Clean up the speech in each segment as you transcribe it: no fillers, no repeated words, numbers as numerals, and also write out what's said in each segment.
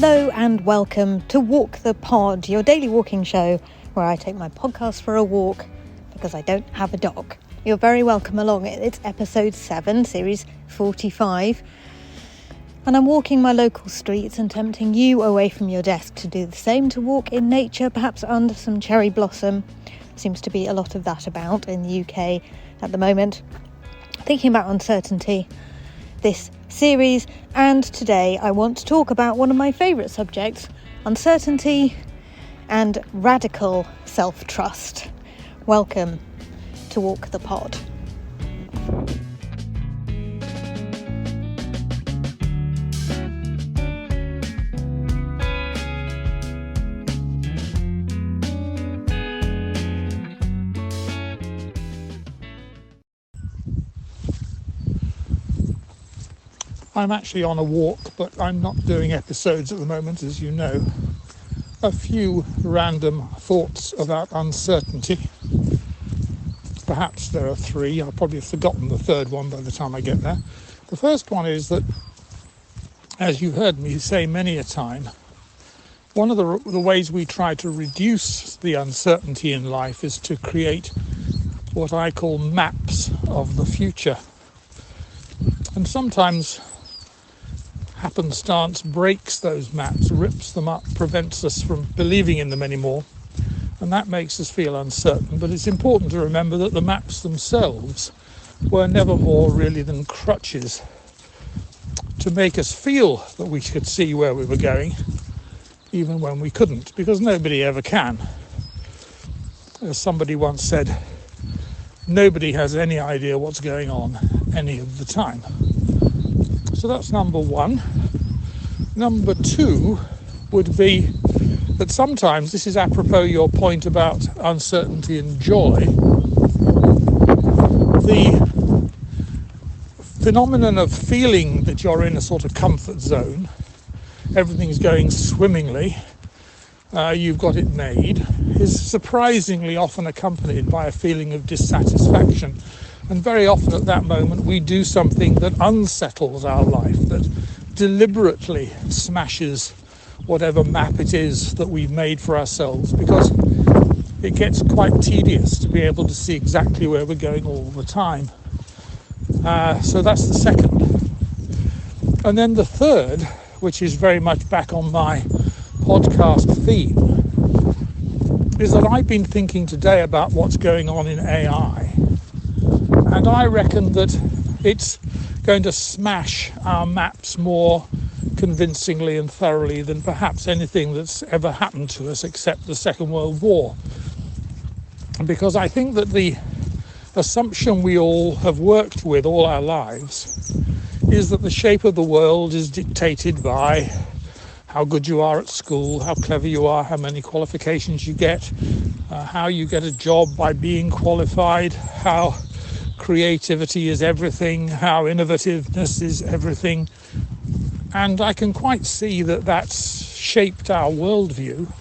Hello and welcome to Walk the Pod, your daily walking show where I take my podcast for a walk because I don't have a dog. You're very welcome along. It's episode 7, series 45. And I'm walking my local streets and tempting you away from your desk to do the same, to walk in nature, perhaps under some cherry blossom. Seems to be a lot of that about in the UK at the moment. Thinking about uncertainty, this series, and today I want to talk about one of my favourite subjects, uncertainty and radical self-trust. Welcome to Walk the Pod. I'm actually on a walk, but I'm not doing episodes at the moment, as you know. A few random thoughts about uncertainty. Perhaps there are 3. I'll probably have forgotten the third one by the time I get there. The first one is that, as you've heard me say many a time, one of the ways we try to reduce the uncertainty in life is to create what I call maps of the future. And sometimes happenstance breaks those maps, rips them up, prevents us from believing in them anymore, and that makes us feel uncertain. But it's important to remember that the maps themselves were never more really than crutches to make us feel that we could see where we were going, even when we couldn't, because nobody ever can. As somebody once said, nobody has any idea what's going on any of the time. So that's number 1. Number 2 would be that sometimes, this is apropos your point about uncertainty and joy, the phenomenon of feeling that you're in a sort of comfort zone, everything's going swimmingly, you've got it made, is surprisingly often accompanied by a feeling of dissatisfaction. And very often at that moment we do something that unsettles our life, that deliberately smashes whatever map it is that we've made for ourselves, because it gets quite tedious to be able to see exactly where we're going all the time. So that's the second. And then the third, which is very much back on my podcast theme, is that I've been thinking today about what's going on in AI. And I reckon that it's going to smash our maps more convincingly and thoroughly than perhaps anything that's ever happened to us except the Second World War. Because I think that the assumption we all have worked with all our lives is that the shape of the world is dictated by how good you are at school, how clever you are, how many qualifications you get, how you get a job by being qualified, how creativity is everything, how innovativeness is everything. And I can quite see that that's shaped our worldview.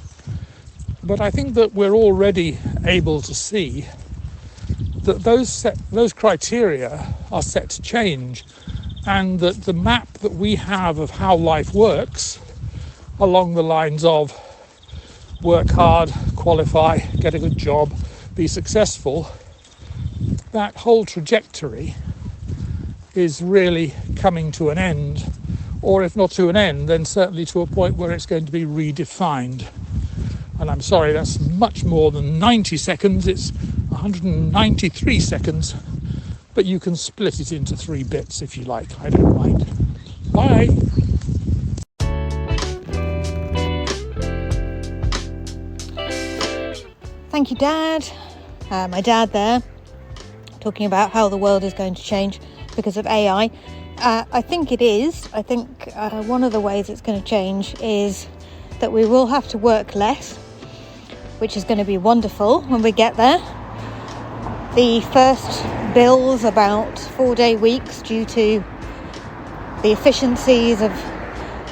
But I think that we're already able to see that those criteria are set to change, and that the map that we have of how life works, along the lines of work hard, qualify, get a good job, be successful, that whole trajectory is really coming to an end, or if not to an end, then certainly to a point where it's going to be redefined. And I'm sorry, that's much more than 90 seconds, it's 193 seconds, but you can split it into 3 bits if you like, I don't mind. Bye! Thank you, Dad. My dad there, talking about how the world is going to change because of AI. I think it is. I think one of the ways it's going to change is that we will have to work less, which is going to be wonderful when we get there. The first bills about 4-day weeks due to the efficiencies of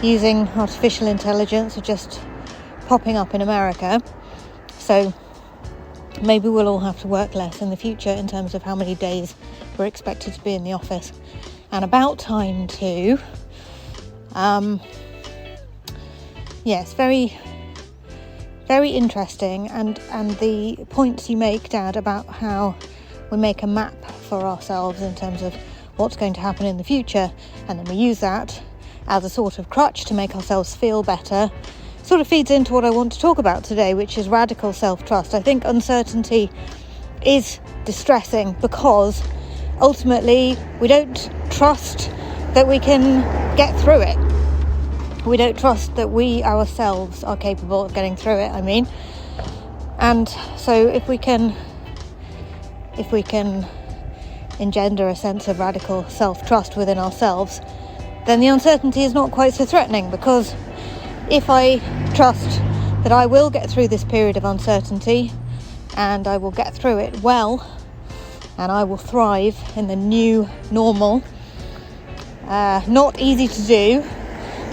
using artificial intelligence are just popping up in America. So maybe we'll all have to work less in the future in terms of how many days we're expected to be in the office. And about time too. yes, very, very interesting. And the points you make, Dad, about how we make a map for ourselves in terms of what's going to happen in the future, and then we use that as a sort of crutch to make ourselves feel better, sort of feeds into what I want to talk about today, which is radical self-trust. I think uncertainty is distressing because ultimately we don't trust that we can get through it. We don't trust that we ourselves are capable of getting through it, And so if we can engender a sense of radical self-trust within ourselves, then the uncertainty is not quite so threatening, because if I trust that I will get through this period of uncertainty and I will get through it well and I will thrive in the new normal, not easy to do,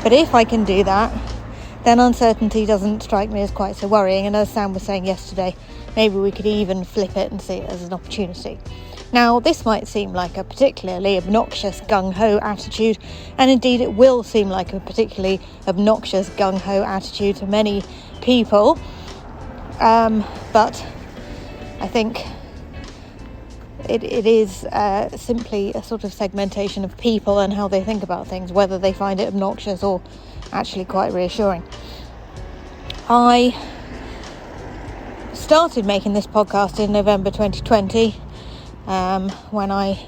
but if I can do that, then uncertainty doesn't strike me as quite so worrying. And as Sam was saying yesterday, maybe we could even flip it and see it as an opportunity. Now, this might seem like a particularly obnoxious gung-ho attitude, and indeed it will seem like a particularly obnoxious gung-ho attitude to many people, but I think it is simply a sort of segmentation of people and how they think about things, whether they find it obnoxious or actually quite reassuring. I started making this podcast in November 2020, when I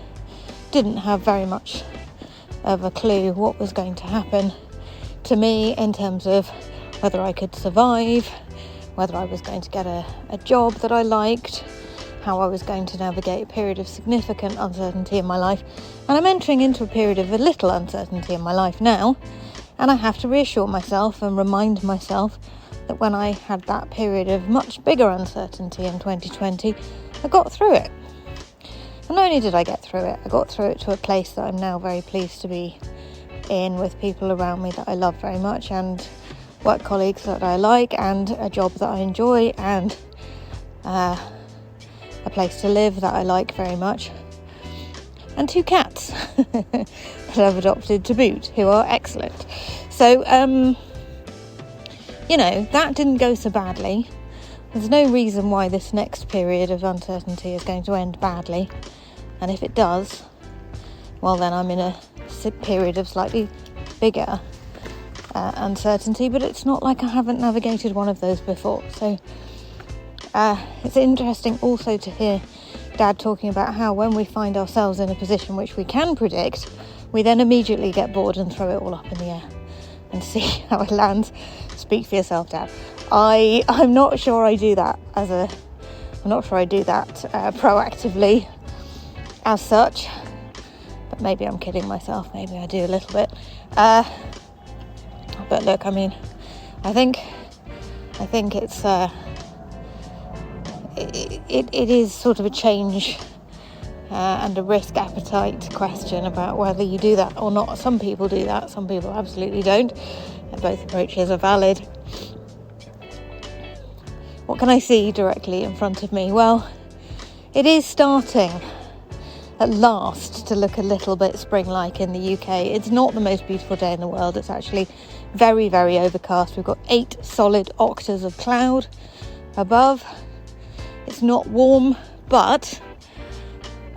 didn't have very much of a clue what was going to happen to me in terms of whether I could survive, whether I was going to get a job that I liked, how I was going to navigate a period of significant uncertainty in my life. And I'm entering into a period of a little uncertainty in my life now, and I have to reassure myself and remind myself that when I had that period of much bigger uncertainty in 2020, I got through it. And not only did I get through it, I got through it to a place that I'm now very pleased to be in, with people around me that I love very much, and work colleagues that I like, and a job that I enjoy, and a place to live that I like very much, and 2 cats that I've adopted to boot, who are excellent. So, that didn't go so badly. There's no reason why this next period of uncertainty is going to end badly. And if it does, well, then I'm in a period of slightly bigger uncertainty, but it's not like I haven't navigated one of those before. So it's interesting also to hear Dad talking about how when we find ourselves in a position which we can predict, we then immediately get bored and throw it all up in the air and see how it lands. Speak for yourself, Dad. I'm not sure I do that proactively as such, but maybe I'm kidding myself. Maybe I do a little bit. But look, I think it's it is sort of a change and a risk appetite question about whether you do that or not. Some people do that, some people absolutely don't. Both approaches are valid. What can I see directly in front of me? Well, it is starting at last to look a little bit spring-like in the UK. It's not the most beautiful day in the world. It's actually very, very overcast. We've got 8 solid octaves of cloud above. It's not warm, but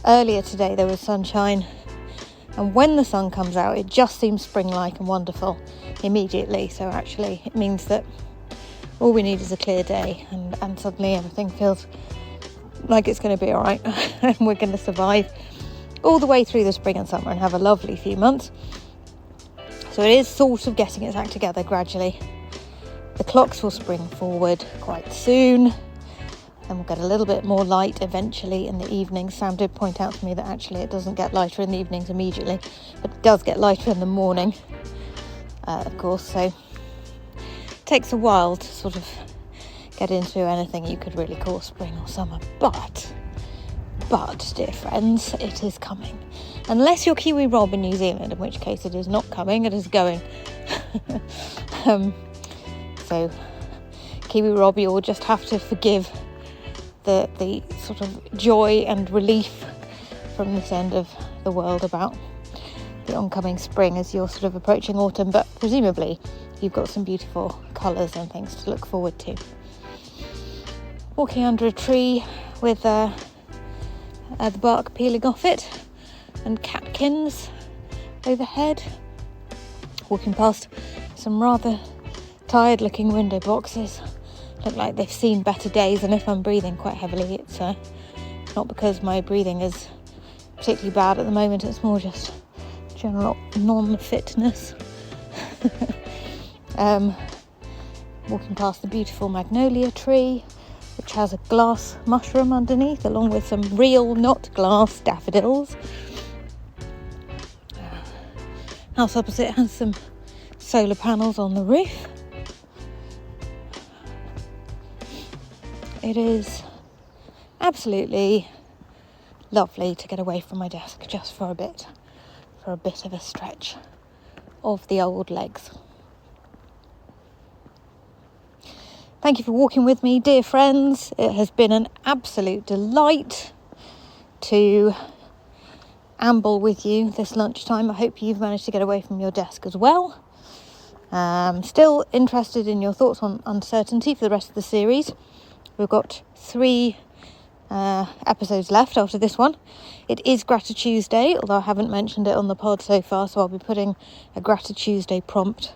earlier today there was sunshine, and when the sun comes out it just seems spring-like and wonderful immediately. So actually it means that all we need is a clear day, and suddenly everything feels like it's going to be all right and we're going to survive all the way through the spring and summer and have a lovely few months. So it is sort of getting its act together gradually. The clocks will spring forward quite soon, and we'll get a little bit more light eventually in the evenings. Sam did point out to me that actually it doesn't get lighter in the evenings immediately, but it does get lighter in the morning, of course. So it takes a while to sort of get into anything you could really call spring or summer. But, dear friends, it is coming. Unless you're Kiwi Rob in New Zealand, in which case it is not coming, it is going. So, Kiwi Rob, you will just have to forgive the sort of joy and relief from this end of the world about the oncoming spring as you're sort of approaching autumn. But presumably you've got some beautiful colours and things to look forward to. Walking under a tree with the bark peeling off it and catkins overhead. Walking past some rather tired looking window boxes. Look like they've seen better days, and if I'm breathing quite heavily, it's not because my breathing is particularly bad at the moment, it's more just general non-fitness. Walking past the beautiful magnolia tree, which has a glass mushroom underneath, along with some real, not glass, daffodils. House opposite has some solar panels on the roof. It is absolutely lovely to get away from my desk just for a bit of a stretch of the old legs. Thank you for walking with me, dear friends. It has been an absolute delight to amble with you this lunchtime. I hope you've managed to get away from your desk as well. Still interested in your thoughts on uncertainty for the rest of the series. We've got 3 episodes left after this one. It is Gratitude, although I haven't mentioned it on the pod so far, so I'll be putting a Gratitude prompt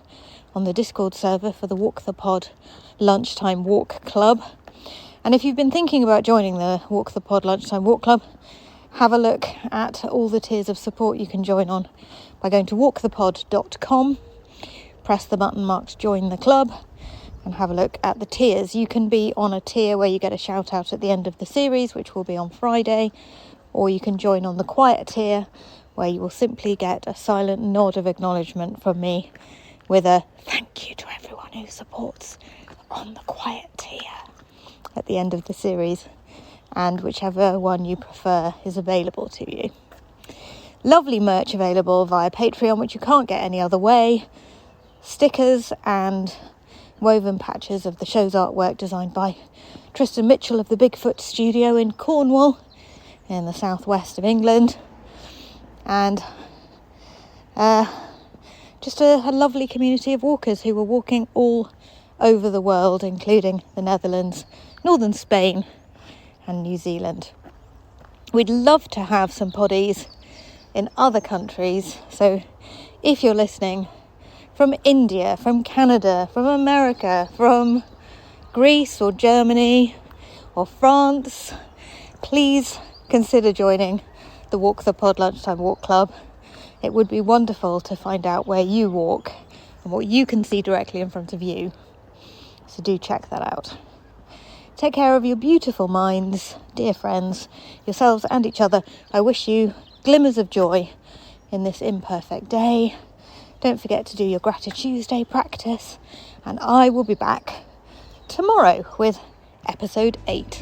on the Discord server for the Walk the Pod Lunchtime Walk Club. And if you've been thinking about joining the Walk the Pod Lunchtime Walk Club, have a look at all the tiers of support you can join on by going to walkthepod.com, press the button marked Join the Club, and have a look at the tiers. You can be on a tier where you get a shout out at the end of the series, which will be on Friday, or you can join on the quiet tier, where you will simply get a silent nod of acknowledgement from me with a thank you to everyone who supports on the quiet tier at the end of the series, and whichever one you prefer is available to you. Lovely merch available via Patreon, which you can't get any other way. Stickers and woven patches of the show's artwork designed by Tristan Mitchell of the Bigfoot Studio in Cornwall in the southwest of England. And just a lovely community of walkers who were walking all over the world, including the Netherlands, northern Spain and New Zealand. We'd love to have some poddies in other countries, so if you're listening from India, from Canada, from America, from Greece or Germany or France, please consider joining the Walk the Pod Lunchtime Walk Club. It would be wonderful to find out where you walk and what you can see directly in front of you. So do check that out. Take care of your beautiful minds, dear friends, yourselves and each other. I wish you glimmers of joy in this imperfect day. Don't forget to do your Gratitude practice, and I will be back tomorrow with episode 8.